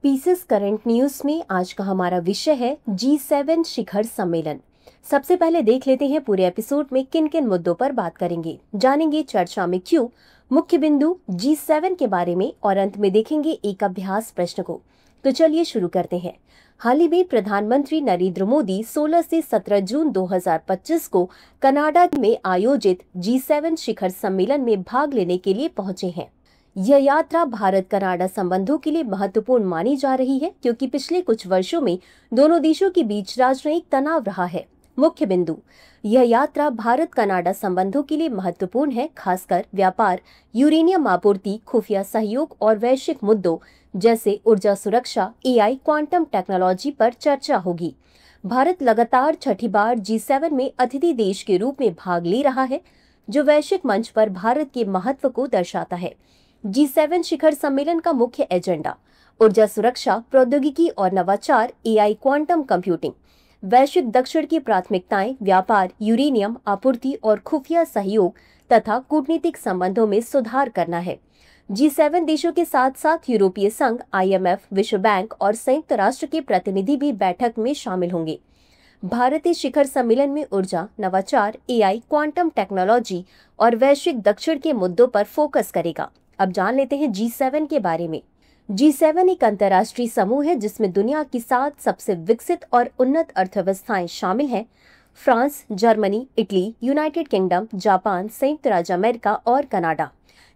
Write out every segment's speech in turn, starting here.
Pieces current news में आज का हमारा विषय है G7 शिखर सम्मेलन। सबसे पहले देख लेते हैं पूरे एपिसोड में किन किन मुद्दों पर बात करेंगे, जानेंगे चर्चा में क्यों, मुख्य बिंदु G7 के बारे में और अंत में देखेंगे एक अभ्यास प्रश्न को। तो चलिए शुरू करते हैं। हाल ही में प्रधानमंत्री नरेंद्र मोदी 16 से 17 जून 2025 को कनाडा में आयोजित G7 शिखर सम्मेलन में भाग लेने के लिए पहुंचे हैं। यह यात्रा भारत कनाडा संबंधों के लिए महत्वपूर्ण मानी जा रही है क्योंकि पिछले कुछ वर्षों में दोनों देशों के बीच राजनयिक तनाव रहा है। मुख्य बिंदु, यह यात्रा भारत कनाडा संबंधों के लिए महत्वपूर्ण है, खासकर व्यापार, यूरेनियम आपूर्ति, खुफिया सहयोग और वैश्विक मुद्दों जैसे ऊर्जा सुरक्षा, AI, क्वांटम टेक्नोलॉजी पर चर्चा होगी। भारत लगातार छठी बार G7 में अतिथि देश के रूप में भाग ले रहा है, जो वैश्विक मंच पर भारत के महत्व को दर्शाता है। G7 शिखर सम्मेलन का मुख्य एजेंडा ऊर्जा सुरक्षा, प्रौद्योगिकी और नवाचार, AI, क्वांटम कंप्यूटिंग, वैश्विक दक्षिण की प्राथमिकताएं, व्यापार, यूरेनियम आपूर्ति और खुफिया सहयोग तथा कूटनीतिक संबंधों में सुधार करना है। G7 देशों के साथ साथ यूरोपीय संघ, IMF, विश्व बैंक और संयुक्त राष्ट्र के प्रतिनिधि भी बैठक में शामिल होंगे। भारत इस शिखर सम्मेलन में ऊर्जा, नवाचार, AI, क्वांटम टेक्नोलॉजी और वैश्विक दक्षिण के मुद्दों पर फोकस करेगा। अब जान लेते हैं G7 के बारे में। G7 एक अंतर्राष्ट्रीय समूह है जिसमें दुनिया की 7 सबसे विकसित और उन्नत अर्थव्यवस्थाएं शामिल हैं। France, Germany, Italy, United kingdom, Japan, संयुक्त राज्य अमेरिका और कनाडा।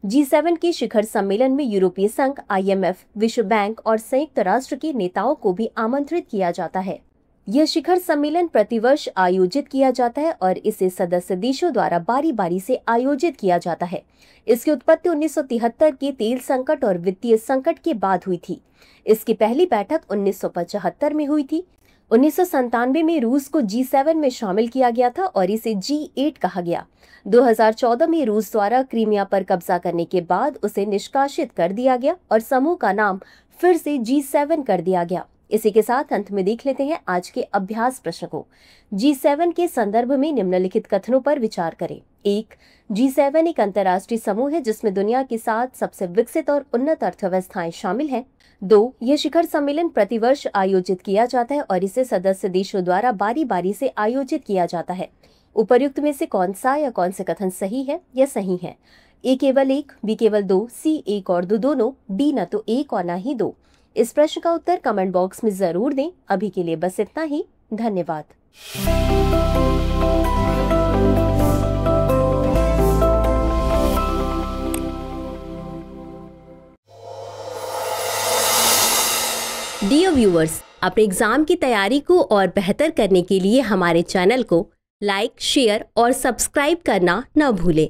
G7 के शिखर सम्मेलन में यूरोपीय संघ, IMF, विश्व बैंक और संयुक्त राष्ट्र के नेताओं को भी आमंत्रित किया जाता है। यह शिखर सम्मेलन प्रतिवर्ष आयोजित किया जाता है और इसे सदस्य देशों द्वारा बारी बारी से आयोजित किया जाता है। इसकी उत्पत्ति 1973 के तेल संकट और वित्तीय संकट के बाद हुई थी। इसकी पहली बैठक 1975 में हुई थी। 1997 में रूस को G7 में शामिल किया गया था और इसे G8 कहा गया। 2014 में रूस द्वारा क्रीमिया पर कब्जा करने के बाद उसे निष्कासित कर दिया गया और समूह का नाम फिर से G7 कर दिया गया। इसी के साथ अंत में देख लेते हैं आज के अभ्यास प्रश्न को। G7 के संदर्भ में निम्नलिखित कथनों पर विचार करें। 1. G7 एक अंतर्राष्ट्रीय समूह है जिसमें दुनिया की 7 सबसे विकसित और उन्नत अर्थव्यवस्थाएं शामिल हैं। 2. यह शिखर सम्मेलन प्रतिवर्ष आयोजित किया जाता है और इसे सदस्य देशों द्वारा बारी बारी से आयोजित किया जाता है। उपर्युक्त में से कौन सा या कौन से कथन सही है या सही है? A केवल 1, B केवल 2, C 1 और 2 दोनों, D न तो 1 और न ही 2। इस प्रश्न का उत्तर कमेंट बॉक्स में जरूर दें। अभी के लिए बस इतना ही। धन्यवाद। डियर व्यूअर्स, अपने एग्जाम की तैयारी को और बेहतर करने के लिए हमारे चैनल को लाइक, शेयर और सब्सक्राइब करना न भूलें।